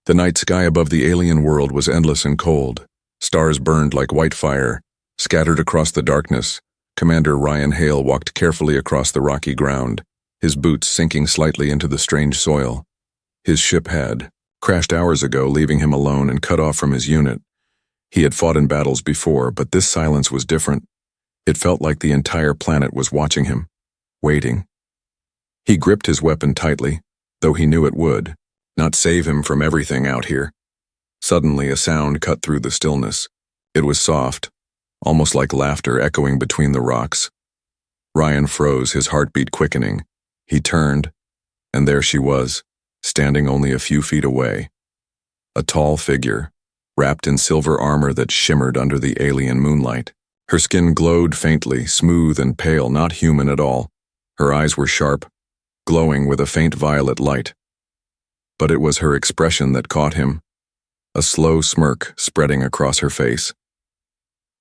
The night sky above the alien world was endless and cold. Stars burned like white fire. Scattered across the darkness, Commander Ryan Hale walked carefully across the rocky ground, his boots sinking slightly into the strange soil. His ship had crashed hours ago, leaving him alone and cut off from his unit. He had fought in battles before, but this silence was different. It felt like the entire planet was watching him, waiting. He gripped his weapon tightly, though he knew it would not save him from everything out here. Suddenly, a sound cut through the stillness. It was soft, almost like laughter echoing between the rocks. Ryan froze, his heartbeat quickening. He turned, and there she was, standing only a few feet away. A tall figure, wrapped in silver armor that shimmered under the alien moonlight. Her skin glowed faintly, smooth and pale, not human at all. Her eyes were sharp, glowing with a faint violet light. But it was her expression that caught him, a slow smirk spreading across her face.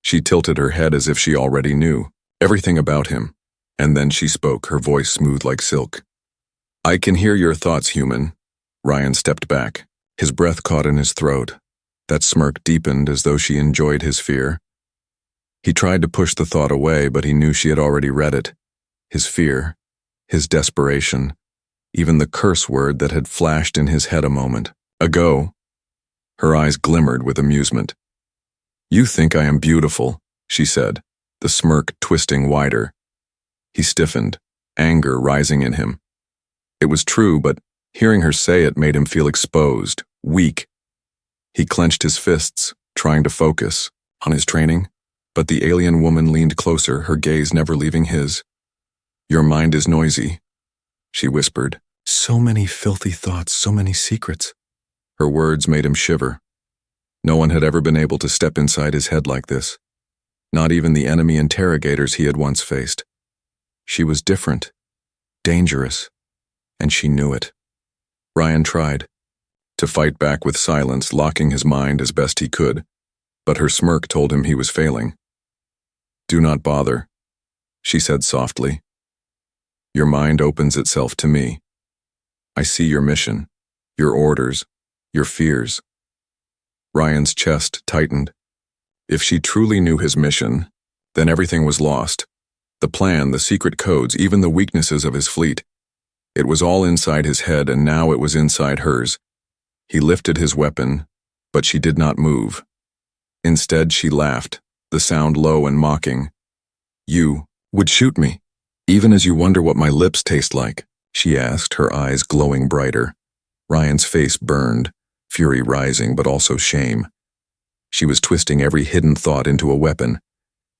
She tilted her head as if she already knew everything about him, and then she spoke, her voice smooth like silk. "I can hear your thoughts, human." Ryan stepped back, his breath caught in his throat. That smirk deepened as though she enjoyed his fear. He tried to push the thought away, but he knew she had already read it. His fear, his desperation, even the curse word that had flashed in his head a moment ago. Her eyes glimmered with amusement. "You think I am beautiful," she said, the smirk twisting wider. He stiffened, anger rising in him. It was true, but hearing her say it made him feel exposed, weak. He clenched his fists, trying to focus on his training, but the alien woman leaned closer, her gaze never leaving his. "Your mind is noisy," she whispered. "So many filthy thoughts, so many secrets." Her words made him shiver. No one had ever been able to step inside his head like this. Not even the enemy interrogators he had once faced. She was different, dangerous, and she knew it. Ryan tried to fight back with silence, locking his mind as best he could, but her smirk told him he was failing. "Do not bother," she said softly. "Your mind opens itself to me. I see your mission, your orders, your fears." Ryan's chest tightened. If she truly knew his mission, then everything was lost. The plan, the secret codes, even the weaknesses of his fleet. It was all inside his head, and now it was inside hers. He lifted his weapon, but she did not move. Instead, she laughed, the sound low and mocking. "You would shoot me, even as you wonder what my lips taste like?" she asked, her eyes glowing brighter. Ryan's face burned, fury rising, but also shame. She was twisting every hidden thought into a weapon,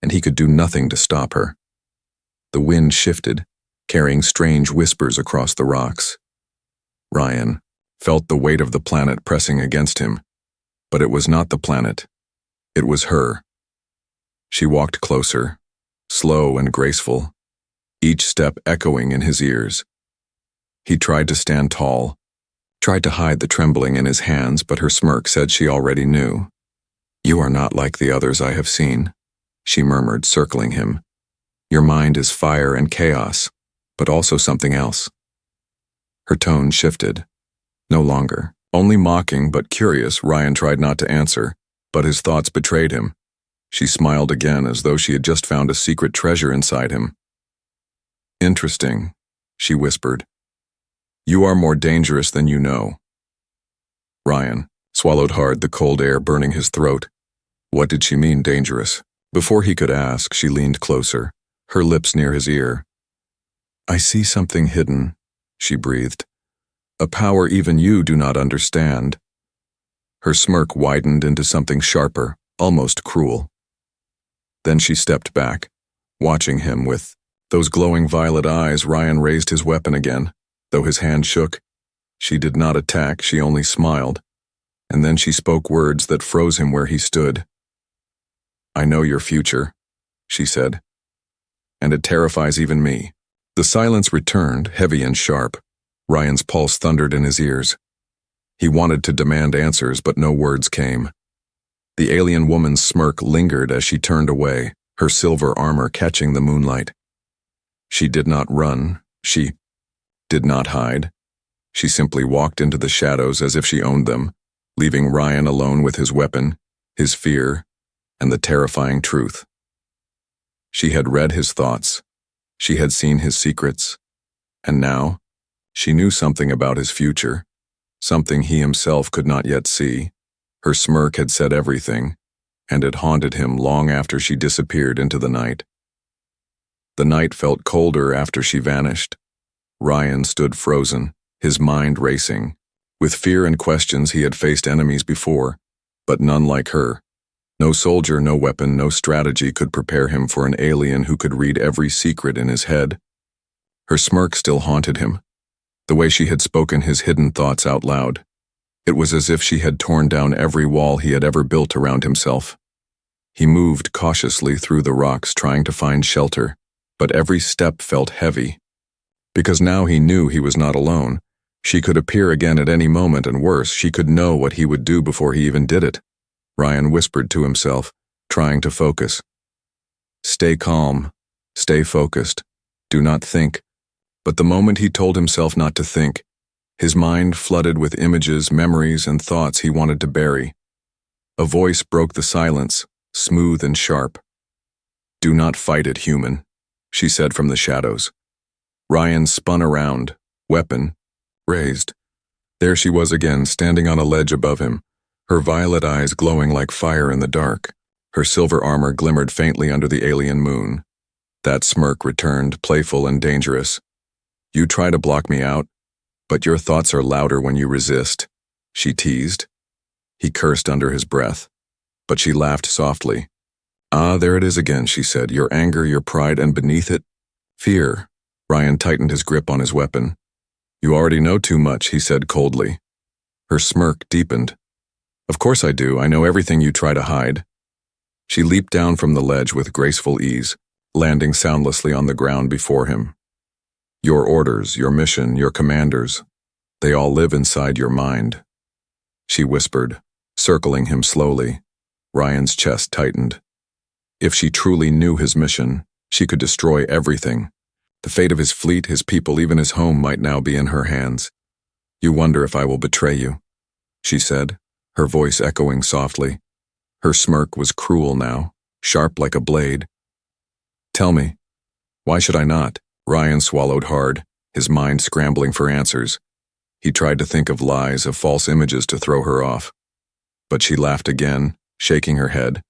and he could do nothing to stop her. The wind shifted, carrying strange whispers across the rocks. Ryan felt the weight of the planet pressing against him, but it was not the planet. It was her. She walked closer, slow and graceful, each step echoing in his ears. He tried to stand tall, tried to hide the trembling in his hands, but her smirk said she already knew. "You are not like the others I have seen," she murmured, circling him. "Your mind is fire and chaos, but also something else." Her tone shifted. No longer only mocking but curious. Ryan tried not to answer, but his thoughts betrayed him. She smiled again, as though she had just found a secret treasure inside him. "Interesting," she whispered. "You are more dangerous than you know." Ryan swallowed hard, the cold air burning his throat. What did she mean, dangerous? Before he could ask, she leaned closer, her lips near his ear. "I see something hidden," she breathed. "A power even you do not understand." Her smirk widened into something sharper, almost cruel. Then she stepped back, watching him with those glowing violet eyes. Ryan raised his weapon again, though his hand shook. She did not attack, she only smiled. And then she spoke words that froze him where he stood. "I know your future," she said, "and it terrifies even me." The silence returned, heavy and sharp. Ryan's pulse thundered in his ears. He wanted to demand answers, but no words came. The alien woman's smirk lingered as she turned away, her silver armor catching the moonlight. She did not run. She did not hide. She simply walked into the shadows as if she owned them, leaving Ryan alone with his weapon, his fear, and the terrifying truth. She had read his thoughts. She had seen his secrets. And now, she knew something about his future, something he himself could not yet see. Her smirk had said everything, and it haunted him long after she disappeared into the night. The night felt colder after she vanished. Ryan stood frozen, his mind racing. With fear and questions, he had faced enemies before, but none like her. No soldier, no weapon, no strategy could prepare him for an alien who could read every secret in his head. Her smirk still haunted him, the way she had spoken his hidden thoughts out loud. It was as if she had torn down every wall he had ever built around himself. He moved cautiously through the rocks, trying to find shelter, but every step felt heavy. Because now he knew he was not alone. She could appear again at any moment, and worse, she could know what he would do before he even did it. Ryan whispered to himself, trying to focus. Stay calm. Stay focused. Do not think. But the moment he told himself not to think, his mind flooded with images, memories, and thoughts he wanted to bury. A voice broke the silence, smooth and sharp. Do not fight it, human, she said from the shadows. Ryan spun around, weapon raised. There she was again, standing on a ledge above him, her violet eyes glowing like fire in the dark. Her silver armor glimmered faintly under the alien moon. That smirk returned, playful and dangerous. You try to block me out, but your thoughts are louder when you resist, she teased. He cursed under his breath, but she laughed softly. Ah, there it is again, she said, your anger, your pride, and beneath it, fear. Ryan tightened his grip on his weapon. You already know too much, he said coldly. Her smirk deepened. Of course I do, I know everything you try to hide. She leaped down from the ledge with graceful ease, landing soundlessly on the ground before him. Your orders, your mission, your commanders, they all live inside your mind, she whispered, circling him slowly. Ryan's chest tightened. If she truly knew his mission, she could destroy everything. The fate of his fleet, his people, even his home might now be in her hands. You wonder if I will betray you, she said, her voice echoing softly. Her smirk was cruel now, sharp like a blade. Tell me, why should I not? Ryan swallowed hard, his mind scrambling for answers. He tried to think of lies, of false images to throw her off. But she laughed again, shaking her head.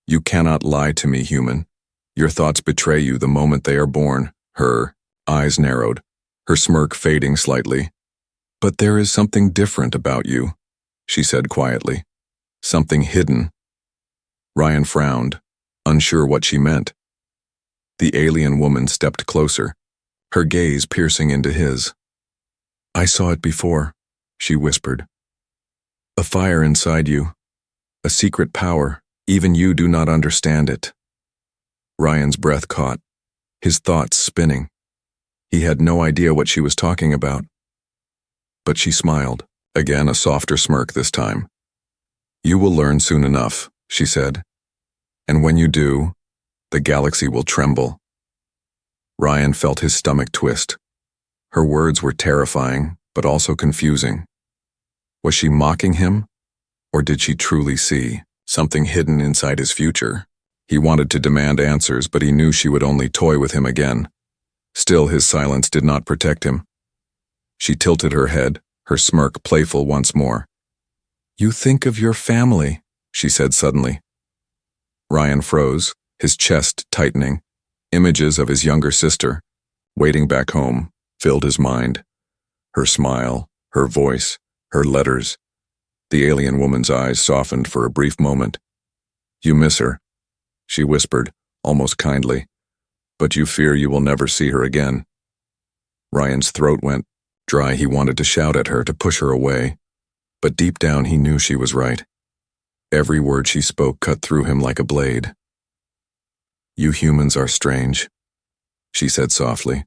You cannot lie to me, human. Your thoughts betray you the moment they are born. Her eyes narrowed, her smirk fading slightly. But there is something different about you, she said quietly. Something hidden. Ryan frowned, unsure what she meant. The alien woman stepped closer, her gaze piercing into his. I saw it before, she whispered. A fire inside you, a secret power, even you do not understand it. Ryan's breath caught, his thoughts spinning. He had no idea what she was talking about. But she smiled, again a softer smirk this time. You will learn soon enough, she said. And when you do, the galaxy will tremble. Ryan felt his stomach twist. Her words were terrifying, but also confusing. Was she mocking him? Or did she truly see something hidden inside his future? He wanted to demand answers, but he knew she would only toy with him again. Still, his silence did not protect him. She tilted her head, her smirk playful once more. You think of your family, she said suddenly. Ryan froze, his chest tightening. Images of his younger sister, waiting back home, filled his mind. Her smile, her voice, her letters. The alien woman's eyes softened for a brief moment. You miss her, she whispered, almost kindly, but you fear you will never see her again. Ryan's throat went dry. He wanted to shout at her, to push her away, but deep down he knew she was right. Every word she spoke cut through him like a blade. You humans are strange, she said softly,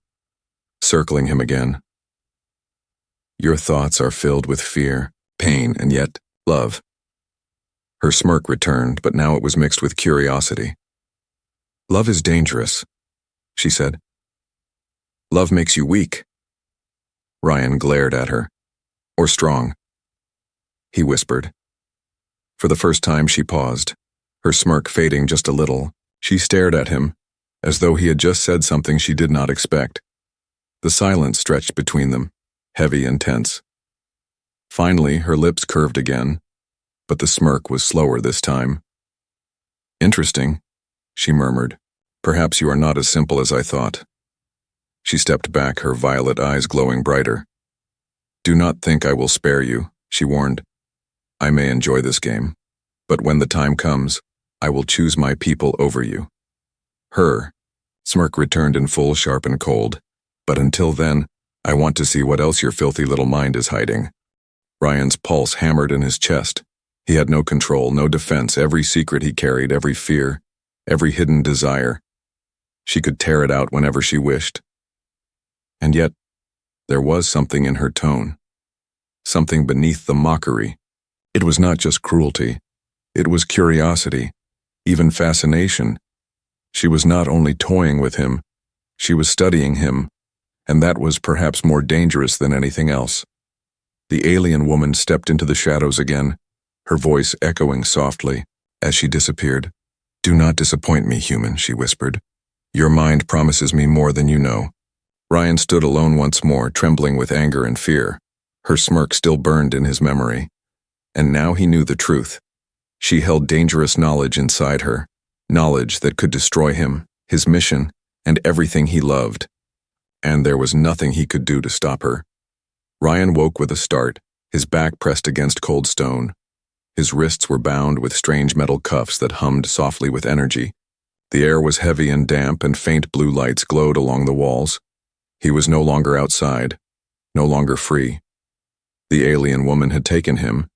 circling him again. Your thoughts are filled with fear, pain, and yet love. Her smirk returned, but now it was mixed with curiosity. Love is dangerous, she said. Love makes you weak. Ryan glared at her. Or strong. he whispered. For the first time she paused, her smirk fading just a little. She stared at him, as though he had just said something she did not expect. The silence stretched between them, heavy and tense. Finally, her lips curved again, but the smirk was slower this time. Interesting, she murmured. Perhaps you are not as simple as I thought. She stepped back, her violet eyes glowing brighter. Do not think I will spare you, she warned. I may enjoy this game, but when the time comes, I will choose my people over you. Her smirk returned in full, sharp and cold. But until then, I want to see what else your filthy little mind is hiding. Ryan's pulse hammered in his chest. He had no control, no defense, every secret he carried, every fear, every hidden desire. She could tear it out whenever she wished. And yet, there was something in her tone. Something beneath the mockery. It was not just cruelty. It was curiosity, even fascination. She was not only toying with him, she was studying him, and that was perhaps more dangerous than anything else. The alien woman stepped into the shadows again, her voice echoing softly as she disappeared. Do not disappoint me, human, she whispered. Your mind promises me more than you know. Ryan stood alone once more, trembling with anger and fear. Her smirk still burned in his memory. And now he knew the truth. She held dangerous knowledge inside her, knowledge that could destroy him, his mission, and everything he loved. And there was nothing he could do to stop her. Ryan woke with a start, his back pressed against cold stone. His wrists were bound with strange metal cuffs that hummed softly with energy. The air was heavy and damp, and faint blue lights glowed along the walls. He was no longer outside, no longer free. The alien woman had taken him,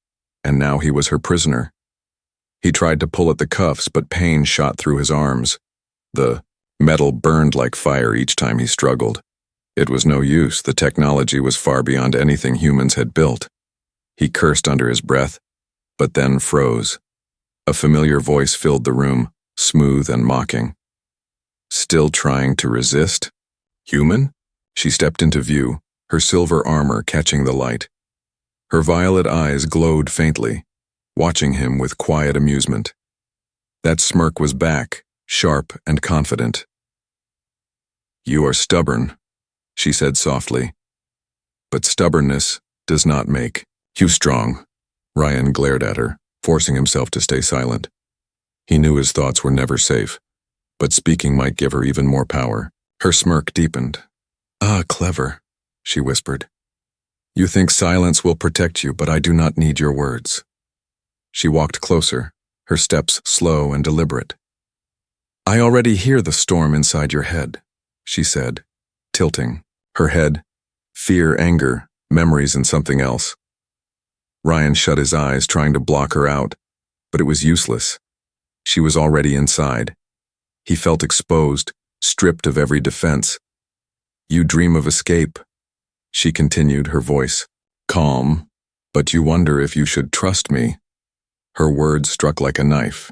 and now he was her prisoner. He tried to pull at the cuffs, but pain shot through his arms. The metal burned like fire each time he struggled. It was no use, the technology was far beyond anything humans had built. He cursed under his breath, but then froze. A familiar voice filled the room, smooth and mocking. Still trying to resist? Human? She stepped into view, her silver armor catching the light. Her violet eyes glowed faintly, watching him with quiet amusement. That smirk was back, sharp and confident. You are stubborn, she said softly. But stubbornness does not make you strong. Ryan glared at her, forcing himself to stay silent. He knew his thoughts were never safe, but speaking might give her even more power. Her smirk deepened. Ah, clever, she whispered. You think silence will protect you, but I do not need your words. She walked closer, her steps slow and deliberate. I already hear the storm inside your head, she said, tilting. Her head, fear, anger, memories, and something else. Ryan shut his eyes, trying to block her out, but it was useless. She was already inside. He felt exposed, stripped of every defense. You dream of escape, she continued, her voice calm, but you wonder if you should trust me. Her words struck like a knife.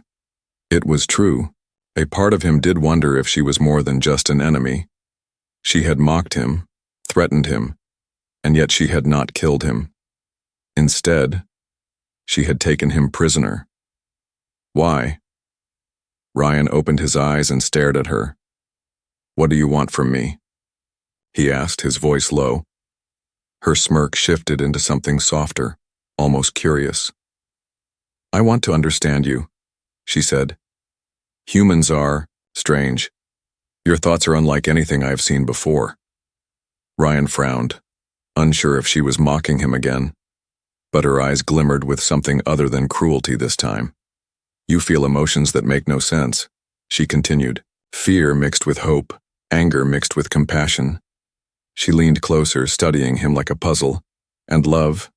It was true. A part of him did wonder if she was more than just an enemy. She had mocked him, threatened him, and yet she had not killed him. Instead, she had taken him prisoner. Why? Ryan opened his eyes and stared at her. What do you want from me? He asked, his voice low. Her smirk shifted into something softer, almost curious. I want to understand you, she said. Humans are strange. Your thoughts are unlike anything I have seen before. Ryan frowned, unsure if she was mocking him again, but her eyes glimmered with something other than cruelty this time. You feel emotions that make no sense, she continued. Fear mixed with hope, anger mixed with compassion. She leaned closer, studying him like a puzzle. And love,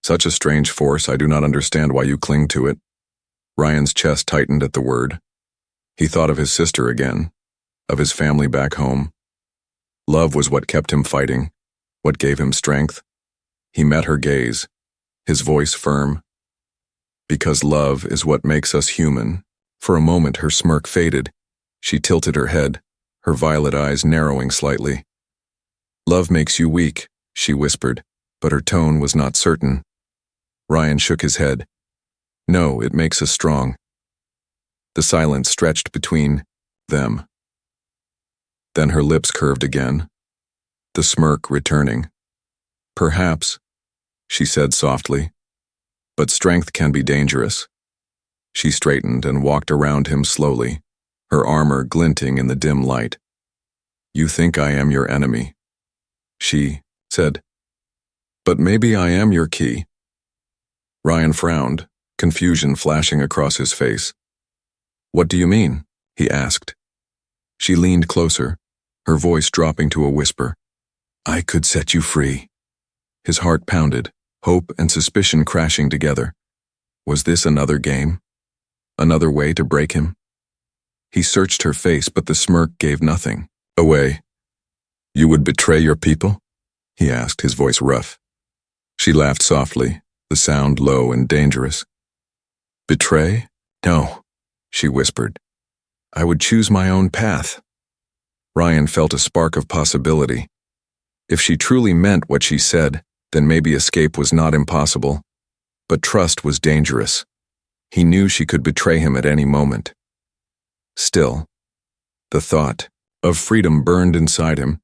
such a strange force, I do not understand why you cling to it. Ryan's chest tightened at the word. He thought of his sister again, of his family back home. Love was what kept him fighting, what gave him strength. He met her gaze, his voice firm. Because love is what makes us human. For a moment her smirk faded. She tilted her head, her violet eyes narrowing slightly. Love makes you weak, she whispered, but her tone was not certain. Ryan shook his head. No, it makes us strong. The silence stretched between them. Then her lips curved again, the smirk returning. Perhaps, she said softly, but strength can be dangerous. She straightened and walked around him slowly, her armor glinting in the dim light. You think I am your enemy, she said. But maybe I am your key. Ryan frowned, confusion flashing across his face. What do you mean? He asked. She leaned closer, her voice dropping to a whisper. I could set you free. His heart pounded, hope and suspicion crashing together. Was this another game? Another way to break him? He searched her face, but the smirk gave nothing. Away. You would betray your people? He asked, his voice rough. She laughed softly, the sound low and dangerous. Betray? No, she whispered. I would choose my own path. Ryan felt a spark of possibility. If she truly meant what she said, then maybe escape was not impossible. But trust was dangerous. He knew she could betray him at any moment. Still, the thought of freedom burned inside him.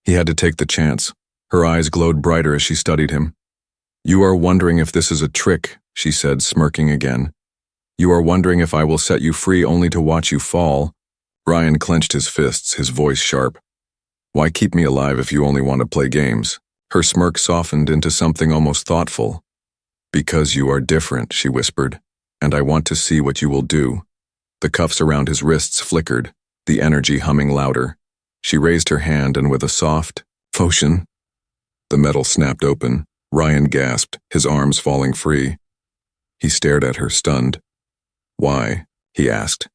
He had to take the chance. Her eyes glowed brighter as she studied him. You are wondering if this is a trick, she said, smirking again. You are wondering if I will set you free only to watch you fall. Ryan clenched his fists, his voice sharp. Why keep me alive if you only want to play games? Her smirk softened into something almost thoughtful. Because you are different, she whispered, and I want to see what you will do. The cuffs around his wrists flickered, the energy humming louder. She raised her hand and with a soft motion, the metal snapped open. Ryan gasped, his arms falling free. He stared at her, stunned. Why? He asked,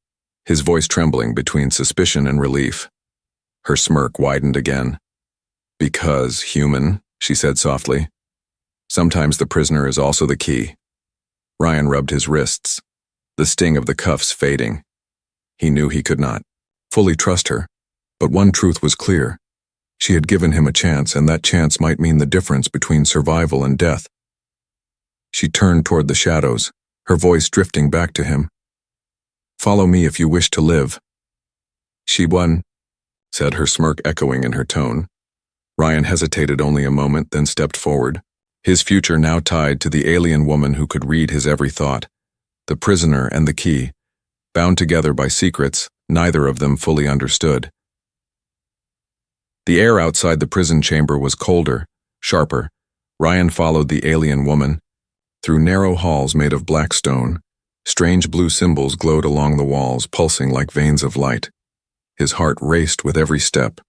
his voice trembling between suspicion and relief. Her smirk widened again. Because, human, she said softly. Sometimes the prisoner is also the key. Ryan rubbed his wrists, the sting of the cuffs fading. He knew he could not fully trust her, but one truth was clear. She had given him a chance, and that chance might mean the difference between survival and death. She turned toward the shadows, her voice drifting back to him. Follow me if you wish to live. She won, said, her smirk echoing in her tone. Ryan hesitated only a moment, then stepped forward, his future now tied to the alien woman who could read his every thought. The prisoner and the key, bound together by secrets neither of them fully understood. The air outside the prison chamber was colder, sharper. Ryan followed the alien woman through narrow halls made of black stone. Strange blue symbols glowed along the walls, pulsing like veins of light. His heart raced with every step.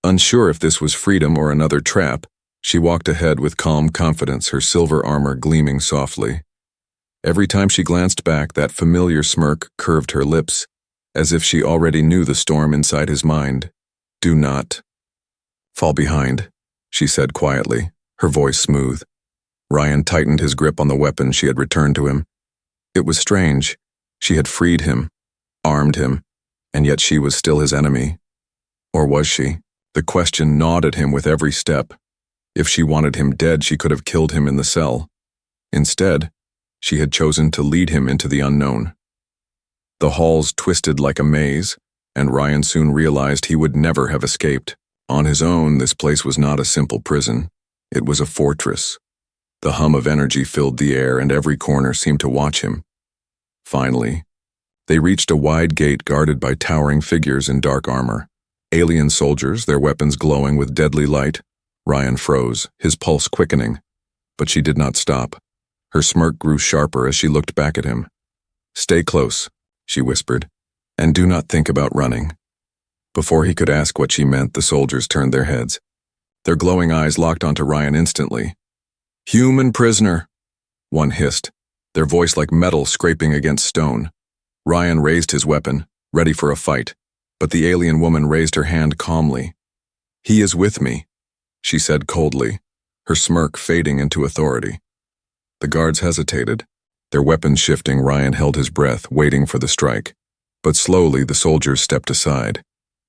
Unsure if this was freedom or another trap, she walked ahead with calm confidence, her silver armor gleaming softly. Every time she glanced back, that familiar smirk curved her lips, as if she already knew the storm inside his mind. Do not fall behind, she said quietly, her voice smooth. Ryan tightened his grip on the weapon she had returned to him. It was strange. She had freed him, armed him, and yet she was still his enemy. Or was she? The question gnawed at him with every step. If she wanted him dead, she could have killed him in the cell. Instead, she had chosen to lead him into the unknown. The halls twisted like a maze, and Ryan soon realized he would never have escaped. On his own, this place was not a simple prison. It was a fortress. The hum of energy filled the air, and every corner seemed to watch him. Finally, they reached a wide gate guarded by towering figures in dark armor. Alien soldiers, their weapons glowing with deadly light. Ryan froze, his pulse quickening. But she did not stop. Her smirk grew sharper as she looked back at him. Stay close, she whispered, and do not think about running. Before he could ask what she meant, the soldiers turned their heads. Their glowing eyes locked onto Ryan instantly. Human prisoner, one hissed, their voice like metal scraping against stone. Ryan raised his weapon, ready for a fight, but the alien woman raised her hand calmly. He is with me, she said coldly, her smirk fading into authority. The guards hesitated, their weapons shifting. Ryan held his breath, waiting for the strike. But slowly the soldiers stepped aside.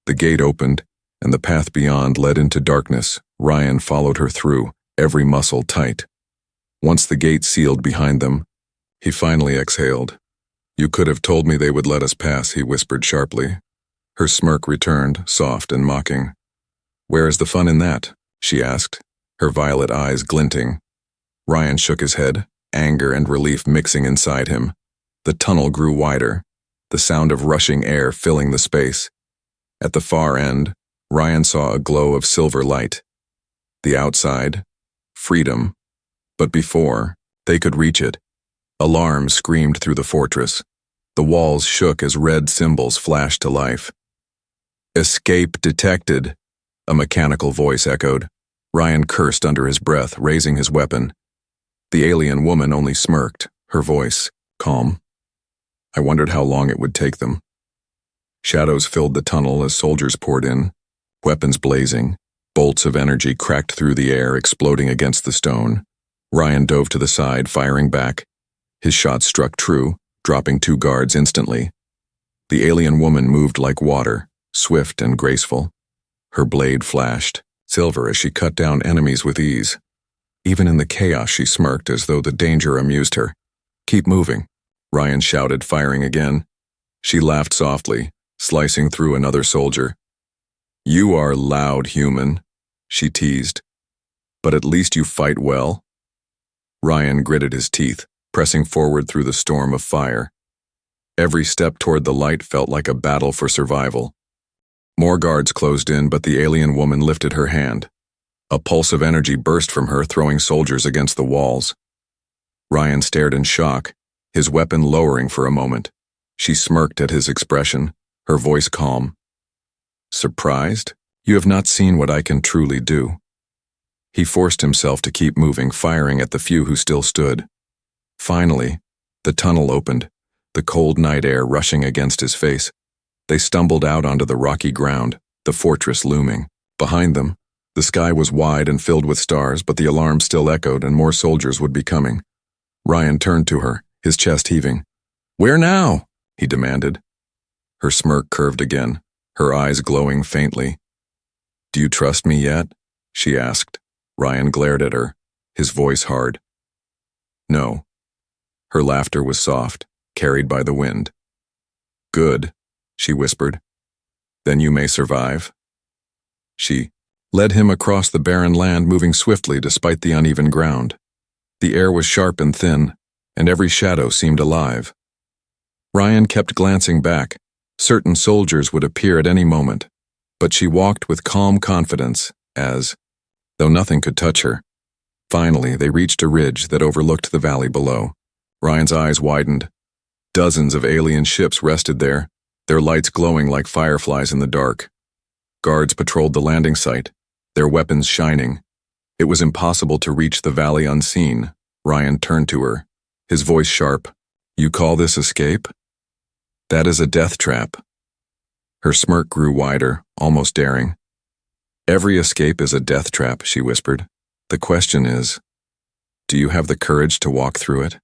The gate opened, and the path beyond led into darkness. Ryan followed her through, every muscle tight. Once the gate sealed behind them, he finally exhaled. "You could have told me they would let us pass," he whispered sharply. Her smirk returned, soft and mocking. "Where is the fun in that?" she asked, her violet eyes glinting. Ryan shook his head, anger and relief mixing inside him. The tunnel grew wider, the sound of rushing air filling the space. At the far end, Ryan saw a glow of silver light. The outside, freedom. But before they could reach it, alarms screamed through the fortress. The walls shook as red symbols flashed to life. "Escape detected," a mechanical voice echoed. Ryan cursed under his breath, raising his weapon. The alien woman only smirked, her voice calm. I wondered how long it would take them. Shadows filled the tunnel as soldiers poured in, weapons blazing. Bolts of energy cracked through the air, exploding against the stone. Ryan dove to the side, firing back. His shot struck true, dropping 2 guards instantly. The alien woman moved like water, swift and graceful. Her blade flashed, silver as she cut down enemies with ease. Even in the chaos, she smirked as though the danger amused her. "Keep moving," Ryan shouted, firing again. She laughed softly, slicing through another soldier. "You are loud, human," she teased. "But at least you fight well." Ryan gritted his teeth, pressing forward through the storm of fire. Every step toward the light felt like a battle for survival. More guards closed in, but the alien woman lifted her hand. A pulse of energy burst from her, throwing soldiers against the walls. Ryan stared in shock, his weapon lowering for a moment. She smirked at his expression, her voice calm. "Surprised? You have not seen what I can truly do." He forced himself to keep moving, firing at the few who still stood. Finally, the tunnel opened, the cold night air rushing against his face. They stumbled out onto the rocky ground, the fortress looming. Behind them, the sky was wide and filled with stars, but the alarm still echoed and more soldiers would be coming. Ryan turned to her, his chest heaving. "Where now?" he demanded. Her smirk curved again, her eyes glowing faintly. "Do you trust me yet?" she asked. Ryan glared at her, his voice hard. "No." Her laughter was soft, carried by the wind. "Good," she whispered. "Then you may survive." She led him across the barren land, moving swiftly despite the uneven ground. The air was sharp and thin, and every shadow seemed alive. Ryan kept glancing back. Certain soldiers would appear at any moment, but she walked with calm confidence as, though nothing could touch her. Finally, they reached a ridge that overlooked the valley below. Ryan's eyes widened. Dozens of alien ships rested there, their lights glowing like fireflies in the dark. Guards patrolled the landing site, their weapons shining. It was impossible to reach the valley unseen. Ryan turned to her, his voice sharp. "You call this escape? That is a death trap." Her smirk grew wider, almost daring. "Every escape is a death trap," she whispered. "The question is, do you have the courage to walk through it?"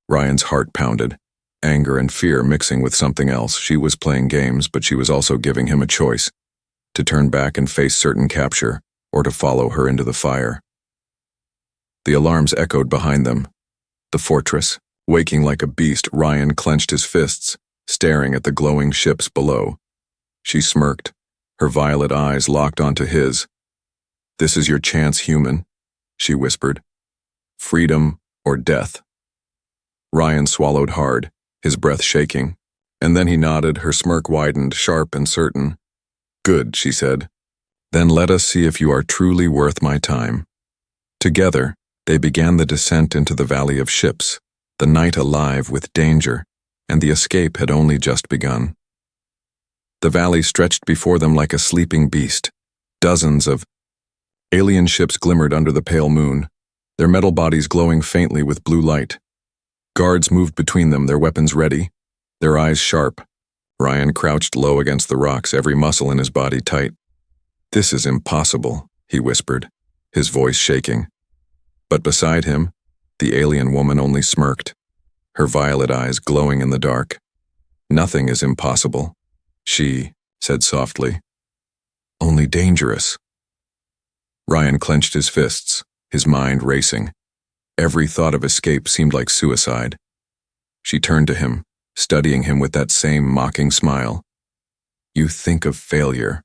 Ryan's heart pounded, anger and fear mixing with something else. She was playing games, but she was also giving him a choice, to turn back and face certain capture, or to follow her into the fire. The alarms echoed behind them. The fortress, waking like a beast, Ryan clenched his fists, staring at the glowing ships below. She smirked, her violet eyes locked onto his. "This is your chance, human," she whispered. "Freedom or death." Ryan swallowed hard, his breath shaking, and then he nodded, her smirk widened, sharp and certain. "Good," she said. "Then let us see if you are truly worth my time." Together, they began the descent into the Valley of Ships, the night alive with danger, and the escape had only just begun. The valley stretched before them like a sleeping beast. Dozens of alien ships glimmered under the pale moon, their metal bodies glowing faintly with blue light. Guards moved between them, their weapons ready, their eyes sharp. Ryan crouched low against the rocks, every muscle in his body tight. "This is impossible," he whispered, his voice shaking. But beside him, the alien woman only smirked, her violet eyes glowing in the dark. "Nothing is impossible," she said softly. "Only dangerous." Ryan clenched his fists, his mind racing. Every thought of escape seemed like suicide. She turned to him, studying him with that same mocking smile. "You think of failure,"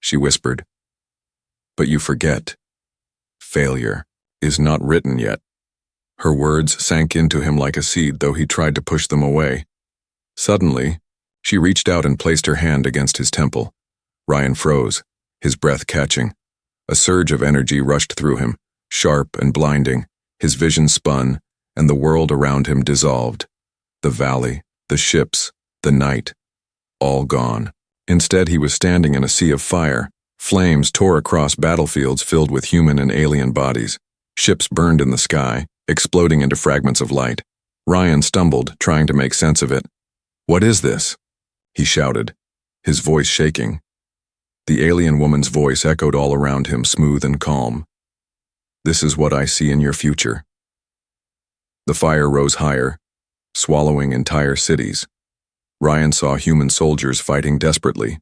she whispered. "But you forget. Failure is not written yet." Her words sank into him like a seed, though he tried to push them away. Suddenly, she reached out and placed her hand against his temple. Ryan froze, his breath catching. A surge of energy rushed through him, sharp and blinding. His vision spun, and the world around him dissolved. The valley, the ships, the night, all gone. Instead, he was standing in a sea of fire. Flames tore across battlefields filled with human and alien bodies. Ships burned in the sky, exploding into fragments of light. Ryan stumbled, trying to make sense of it. "What is this?" he shouted, his voice shaking. The alien woman's voice echoed all around him, smooth and calm. "This is what I see in your future." The fire rose higher, swallowing entire cities. Ryan saw human soldiers fighting desperately,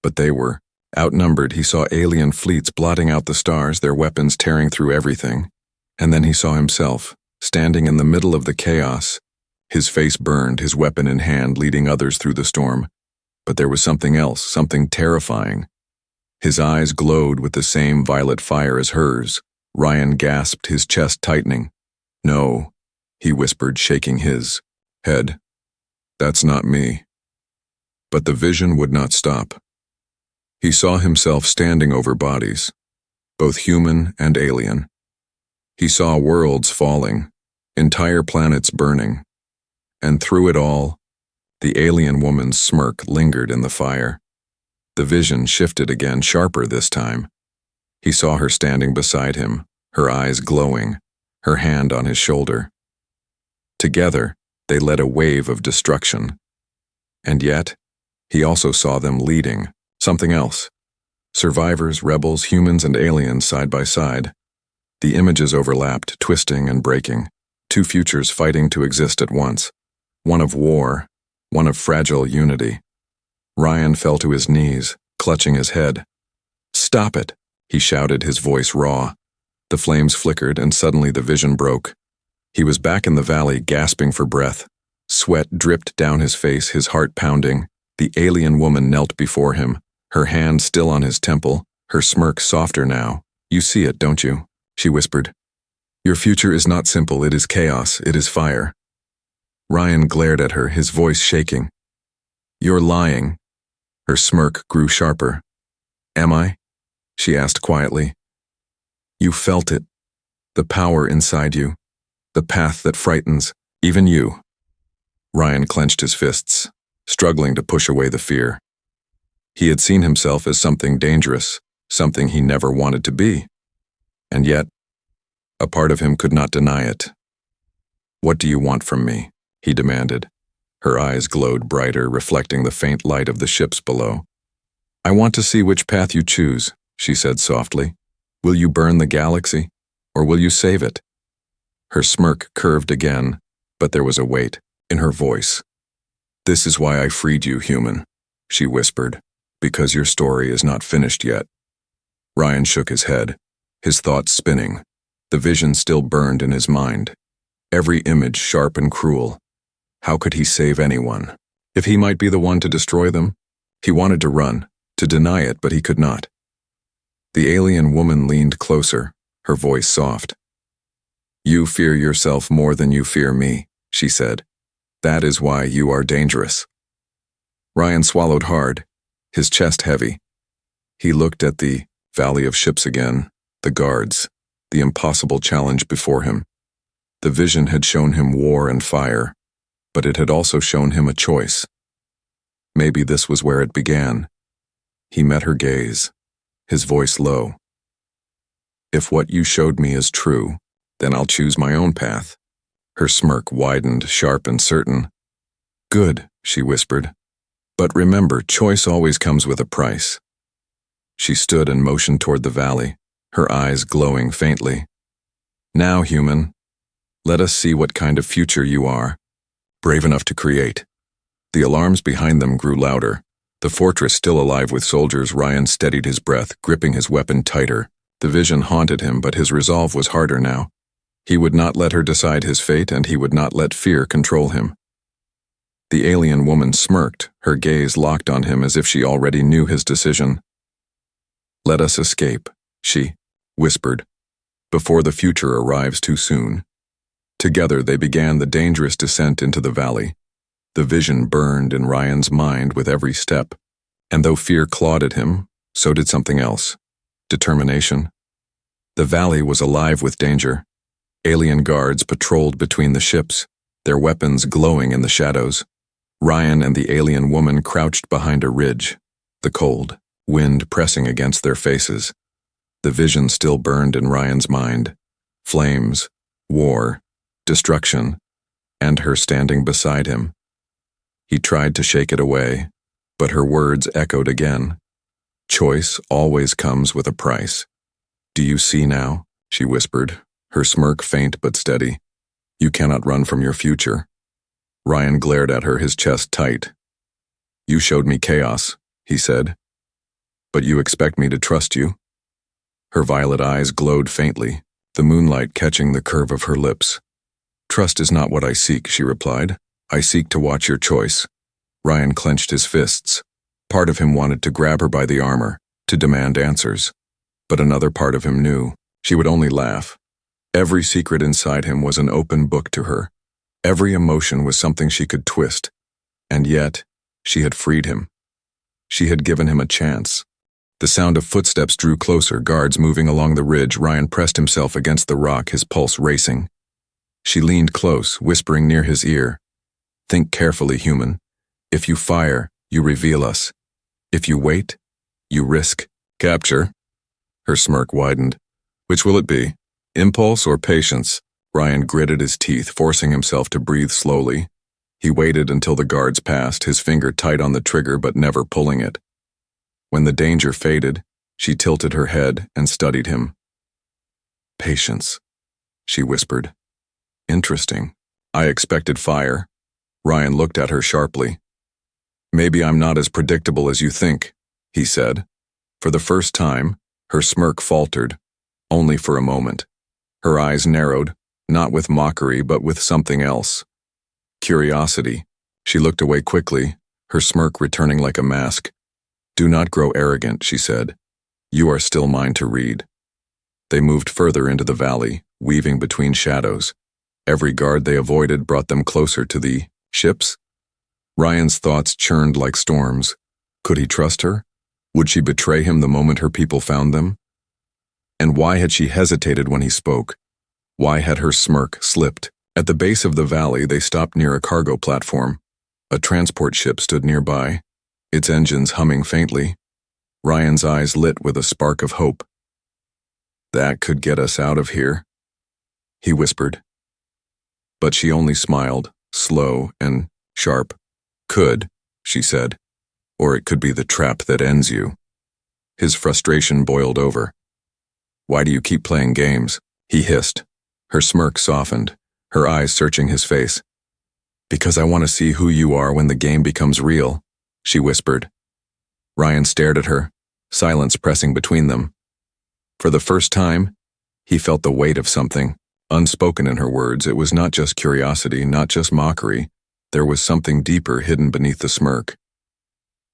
but they were outnumbered. He saw alien fleets blotting out the stars, their weapons tearing through everything. And then he saw himself, standing in the middle of the chaos. His face burned, his weapon in hand, leading others through the storm. But there was something else, something terrifying. His eyes glowed with the same violet fire as hers. Ryan gasped, his chest tightening. "No," he whispered, shaking his head. "That's not me." But the vision would not stop. He saw himself standing over bodies, both human and alien. He saw worlds falling, entire planets burning. And through it all, the alien woman's smirk lingered in the fire. The vision shifted again, sharper this time. He saw her standing beside him, her eyes glowing, her hand on his shoulder. Together, they led a wave of destruction. And yet, he also saw them leading something else. Survivors, rebels, humans, and aliens side by side. The images overlapped, twisting and breaking. Two futures fighting to exist at once. One of war, one of fragile unity. Ryan fell to his knees, clutching his head. "Stop it," he shouted, his voice raw. The flames flickered, and suddenly the vision broke. He was back in the valley, gasping for breath. Sweat dripped down his face, his heart pounding. The alien woman knelt before him, her hand still on his temple, her smirk softer now. "You see it, don't you?" she whispered. "Your future is not simple, it is chaos, it is fire." Ryan glared at her, his voice shaking. "You're lying." Her smirk grew sharper. "Am I?" she asked quietly. "You felt it. The power inside you. The path that frightens, even you." Ryan clenched his fists, struggling to push away the fear. He had seen himself as something dangerous, something he never wanted to be. And yet, a part of him could not deny it. "What do you want from me?" he demanded. Her eyes glowed brighter, reflecting the faint light of the ships below. "I want to see which path you choose," she said softly. "Will you burn the galaxy, or will you save it?" Her smirk curved again, but there was a weight in her voice. "This is why I freed you, human," she whispered, "because your story is not finished yet." Ryan shook his head, his thoughts spinning. The vision still burned in his mind, every image sharp and cruel. How could he save anyone? If he might be the one to destroy them? He wanted to run, to deny it, but he could not. The alien woman leaned closer, her voice soft. "You fear yourself more than you fear me," she said. "That is why you are dangerous." Ryan swallowed hard, his chest heavy. He looked at the valley of ships again, the guards, the impossible challenge before him. The vision had shown him war and fire, but it had also shown him a choice. Maybe this was where it began. He met her gaze, his voice low. "If what you showed me is true, then I'll choose my own path." Her smirk widened, sharp and certain. "Good," she whispered. "But remember, choice always comes with a price." She stood and motioned toward the valley, her eyes glowing faintly. "Now, human, let us see what kind of future you are, brave enough to create." The alarms behind them grew louder. The fortress still alive with soldiers, Ryan steadied his breath, gripping his weapon tighter. The vision haunted him, but his resolve was harder now. He would not let her decide his fate, and he would not let fear control him. The alien woman smirked, her gaze locked on him as if she already knew his decision. "Let us escape," she whispered, "before the future arrives too soon." Together they began the dangerous descent into the valley. The vision burned in Ryan's mind with every step, and though fear clawed at him, so did something else: determination. The valley was alive with danger. Alien guards patrolled between the ships, their weapons glowing in the shadows. Ryan and the alien woman crouched behind a ridge, the cold wind pressing against their faces. The vision still burned in Ryan's mind: flames, war, destruction, and her standing beside him. He tried to shake it away, but her words echoed again. "Choice always comes with a price." "Do you see now?" she whispered, her smirk faint but steady. "You cannot run from your future." Ryan glared at her, his chest tight. "You showed me chaos," he said. "But you expect me to trust you?" Her violet eyes glowed faintly, the moonlight catching the curve of her lips. "Trust is not what I seek," she replied. "I seek to watch your choice." Ryan clenched his fists. Part of him wanted to grab her by the armor, to demand answers. But another part of him knew she would only laugh. Every secret inside him was an open book to her. Every emotion was something she could twist. And yet, she had freed him. She had given him a chance. The sound of footsteps drew closer, guards moving along the ridge. Ryan pressed himself against the rock, his pulse racing. She leaned close, whispering near his ear, "Think carefully, human. If you fire, you reveal us. If you wait, you risk capture." Her smirk widened. "Which will it be? Impulse or patience?" Ryan gritted his teeth, forcing himself to breathe slowly. He waited until the guards passed, his finger tight on the trigger but never pulling it. When the danger faded, she tilted her head and studied him. "Patience," she whispered. "Interesting. I expected fire." Ryan looked at her sharply. "Maybe I'm not as predictable as you think," he said. For the first time, her smirk faltered, only for a moment. Her eyes narrowed, not with mockery but with something else. Curiosity. She looked away quickly, her smirk returning like a mask. "Do not grow arrogant," she said. "You are still mine to read." They moved further into the valley, weaving between shadows. Every guard they avoided brought them closer to the ships. Ryan's thoughts churned like storms. Could he trust her? Would she betray him the moment her people found them? And why had she hesitated when he spoke? Why had her smirk slipped? At the base of the valley, they stopped near a cargo platform. A transport ship stood nearby, its engines humming faintly. Ryan's eyes lit with a spark of hope. "That could get us out of here," he whispered. But she only smiled, slow and sharp. "Could," she said, "or it could be the trap that ends you." His frustration boiled over. "Why do you keep playing games?" he hissed. Her smirk softened, her eyes searching his face. "Because I want to see who you are when the game becomes real," she whispered. Ryan stared at her, silence pressing between them. For the first time, he felt the weight of something, unspoken in her words. It was not just curiosity, not just mockery. There was something deeper hidden beneath the smirk.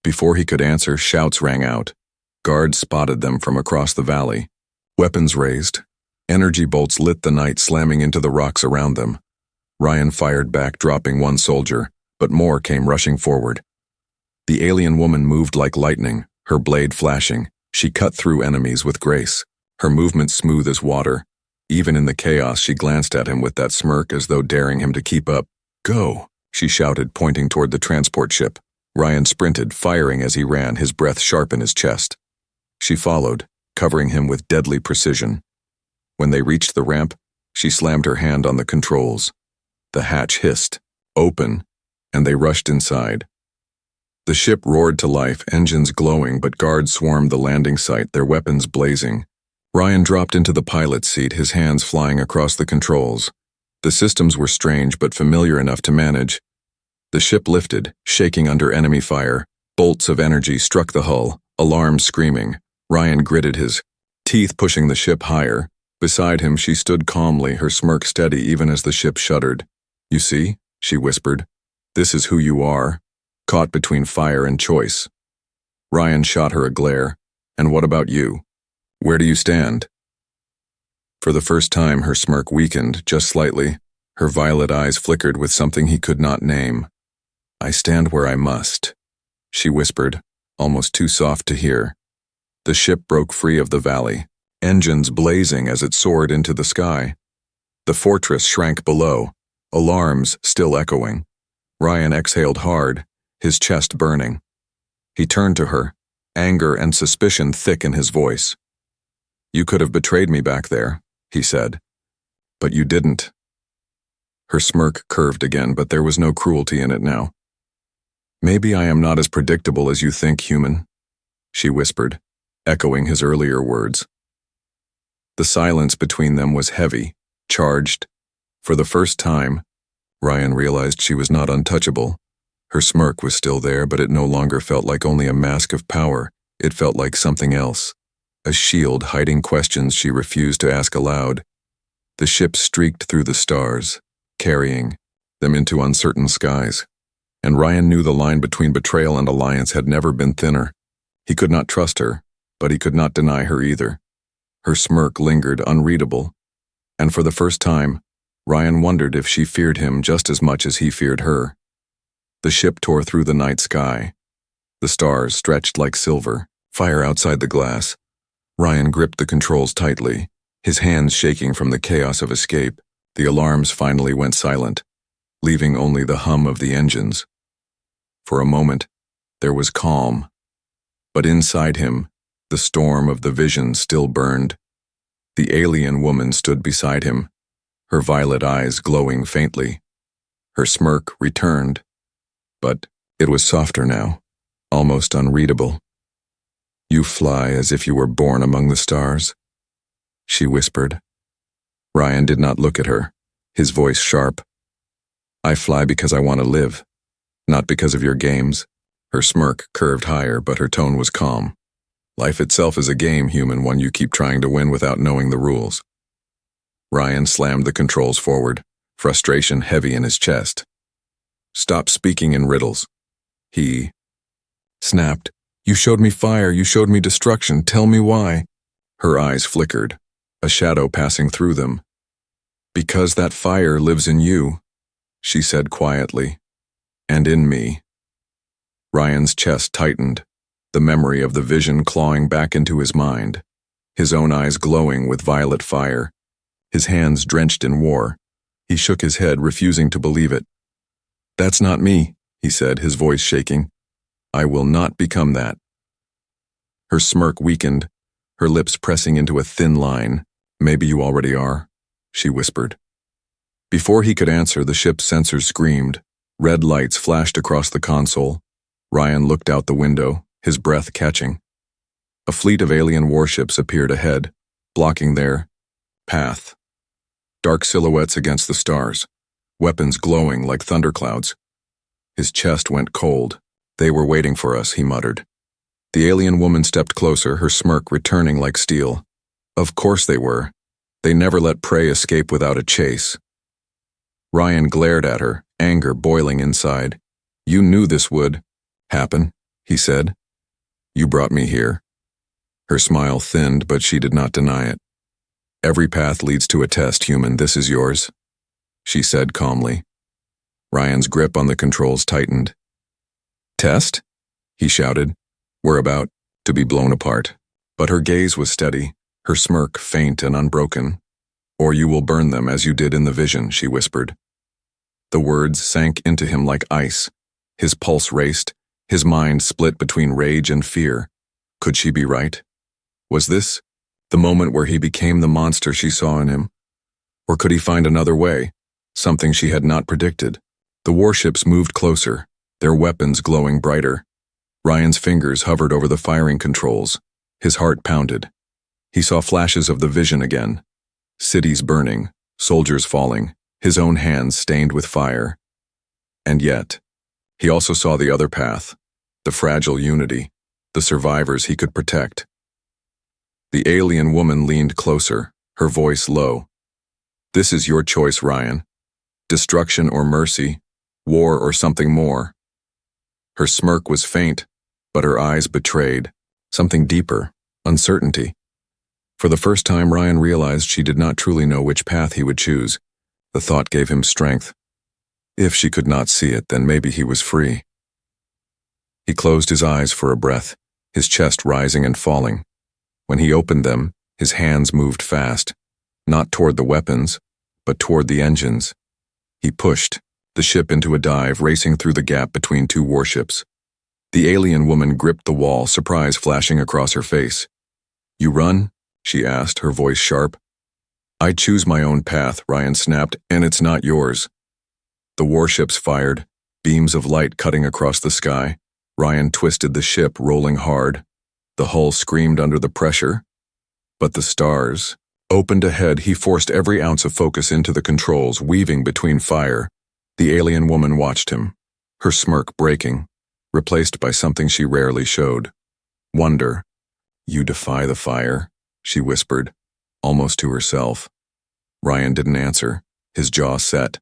Before he could answer, shouts rang out. Guards spotted them from across the valley. Weapons raised. Energy bolts lit the night, slamming into the rocks around them. Ryan fired back, dropping one soldier, but more came rushing forward. The alien woman moved like lightning, her blade flashing. She cut through enemies with grace, her movement smooth as water. Even in the chaos, she glanced at him with that smirk as though daring him to keep up. "Go," she shouted, pointing toward the transport ship. Ryan sprinted, firing as he ran, his breath sharp in his chest. She followed, covering him with deadly precision. When they reached the ramp, she slammed her hand on the controls. The hatch hissed, open, and they rushed inside. The ship roared to life, engines glowing, but guards swarmed the landing site, their weapons blazing. Ryan dropped into the pilot's seat, his hands flying across the controls. The systems were strange but familiar enough to manage. The ship lifted, shaking under enemy fire. Bolts of energy struck the hull, alarms screaming. Ryan gritted his teeth, pushing the ship higher. Beside him, she stood calmly, her smirk steady even as the ship shuddered. "You see," she whispered, "this is who you are, caught between fire and choice." Ryan shot her a glare. "And what about you? Where do you stand?" For the first time, her smirk weakened, just slightly. Her violet eyes flickered with something he could not name. "I stand where I must," she whispered, almost too soft to hear. The ship broke free of the valley, engines blazing as it soared into the sky. The fortress shrank below, alarms still echoing. Ryan exhaled hard, his chest burning. He turned to her, anger and suspicion thick in his voice. "You could have betrayed me back there," he said. "But you didn't." Her smirk curved again, but there was no cruelty in it now. "Maybe I am not as predictable as you think, human," she whispered, echoing his earlier words. The silence between them was heavy, charged. For the first time, Ryan realized she was not untouchable. Her smirk was still there, but it no longer felt like only a mask of power. It felt like something else, a shield hiding questions she refused to ask aloud. The ship streaked through the stars, carrying them into uncertain skies. And Ryan knew the line between betrayal and alliance had never been thinner. He could not trust her, but he could not deny her either. Her smirk lingered unreadable, and for the first time, Ryan wondered if she feared him just as much as he feared her. The ship tore through the night sky. The stars stretched like silver, fire outside the glass. Ryan gripped the controls tightly, his hands shaking from the chaos of escape. The alarms finally went silent, leaving only the hum of the engines. For a moment, there was calm. But inside him, the storm of the vision still burned. The alien woman stood beside him, her violet eyes glowing faintly. Her smirk returned, but it was softer now, almost unreadable. "You fly as if you were born among the stars," she whispered. Ryan did not look at her, his voice sharp. "I fly because I want to live, not because of your games." Her smirk curved higher, but her tone was calm. "Life itself is a game, human, one you keep trying to win without knowing the rules." Ryan slammed the controls forward, frustration heavy in his chest. "Stop speaking in riddles," he snapped. "You showed me fire, you showed me destruction, tell me why." Her eyes flickered, a shadow passing through them. "Because that fire lives in you," she said quietly, "and in me." Ryan's chest tightened, the memory of the vision clawing back into his mind, his own eyes glowing with violet fire, his hands drenched in war. He shook his head, refusing to believe it. "That's not me," he said, his voice shaking. "I will not become that." Her smirk weakened, her lips pressing into a thin line. "Maybe you already are," she whispered. Before he could answer, the ship's sensors screamed. Red lights flashed across the console. Ryan looked out the window, his breath catching. A fleet of alien warships appeared ahead, blocking their path. Dark silhouettes against the stars, weapons glowing like thunderclouds. His chest went cold. "They were waiting for us," he muttered. The alien woman stepped closer, her smirk returning like steel. "Of course they were. They never let prey escape without a chase." Ryan glared at her, anger boiling inside. "You knew this would happen," he said. "You brought me here." Her smile thinned, but she did not deny it. "Every path leads to a test, human. This is yours," she said calmly. Ryan's grip on the controls tightened. "Test?" he shouted. "We're about to be blown apart." But her gaze was steady, her smirk faint and unbroken. "Or you will burn them as you did in the vision," she whispered. The words sank into him like ice. His pulse raced, his mind split between rage and fear. Could she be right? Was this the moment where he became the monster she saw in him? Or could he find another way, something she had not predicted? The warships moved closer, their weapons glowing brighter. Ryan's fingers hovered over the firing controls. His heart pounded. He saw flashes of the vision again. Cities burning, soldiers falling, his own hands stained with fire. And yet, he also saw the other path, the fragile unity, the survivors he could protect. The alien woman leaned closer, her voice low. "This is your choice, Ryan. Destruction or mercy, war or something more." Her smirk was faint, but her eyes betrayed something deeper, uncertainty. For the first time, Ryan realized she did not truly know which path he would choose. The thought gave him strength. If she could not see it, then maybe he was free. He closed his eyes for a breath, his chest rising and falling. When he opened them, his hands moved fast, not toward the weapons, but toward the engines. He pushed the ship into a dive, racing through the gap between two warships. The alien woman gripped the wall, surprise flashing across her face. "You run?" she asked, her voice sharp. "I choose my own path," Ryan snapped, "and it's not yours." The warships fired, beams of light cutting across the sky. Ryan twisted the ship, rolling hard. The hull screamed under the pressure. But the stars opened ahead. He forced every ounce of focus into the controls, weaving between fire. The alien woman watched him, her smirk breaking, replaced by something she rarely showed. Wonder. "You defy the fire," she whispered, almost to herself. Ryan didn't answer, his jaw set.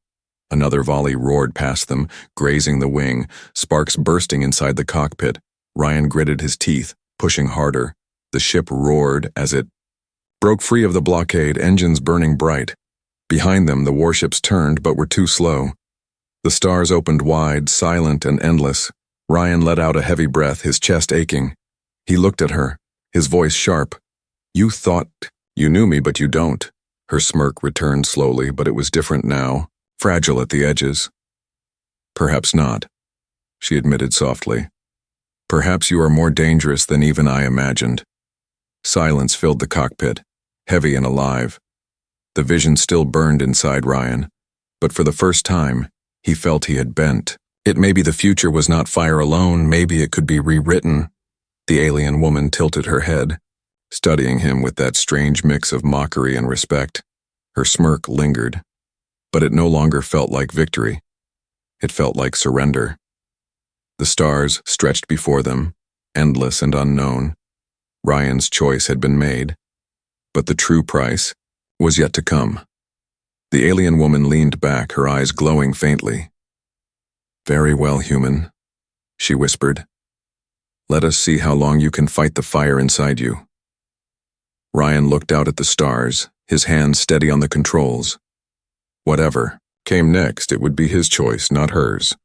Another volley roared past them, grazing the wing, sparks bursting inside the cockpit. Ryan gritted his teeth, pushing harder. The ship roared as it broke free of the blockade, engines burning bright. Behind them, the warships turned but were too slow. The stars opened wide, silent and endless. Ryan let out a heavy breath, his chest aching. He looked at her, his voice sharp. "You thought you knew me, but you don't." Her smirk returned slowly, but it was different now, fragile at the edges. "Perhaps not," she admitted softly. "Perhaps you are more dangerous than even I imagined." Silence filled the cockpit, heavy and alive. The vision still burned inside Ryan, but for the first time, he felt he had bent. It maybe the future was not fire alone, maybe it could be rewritten. The alien woman tilted her head, studying him with that strange mix of mockery and respect. Her smirk lingered, but it no longer felt like victory. It felt like surrender. The stars stretched before them, endless and unknown. Ryan's choice had been made, but the true price was yet to come. The alien woman leaned back, her eyes glowing faintly. "Very well, human," she whispered. "Let us see how long you can fight the fire inside you." Ryan looked out at the stars, his hands steady on the controls. Whatever came next, it would be his choice, not hers.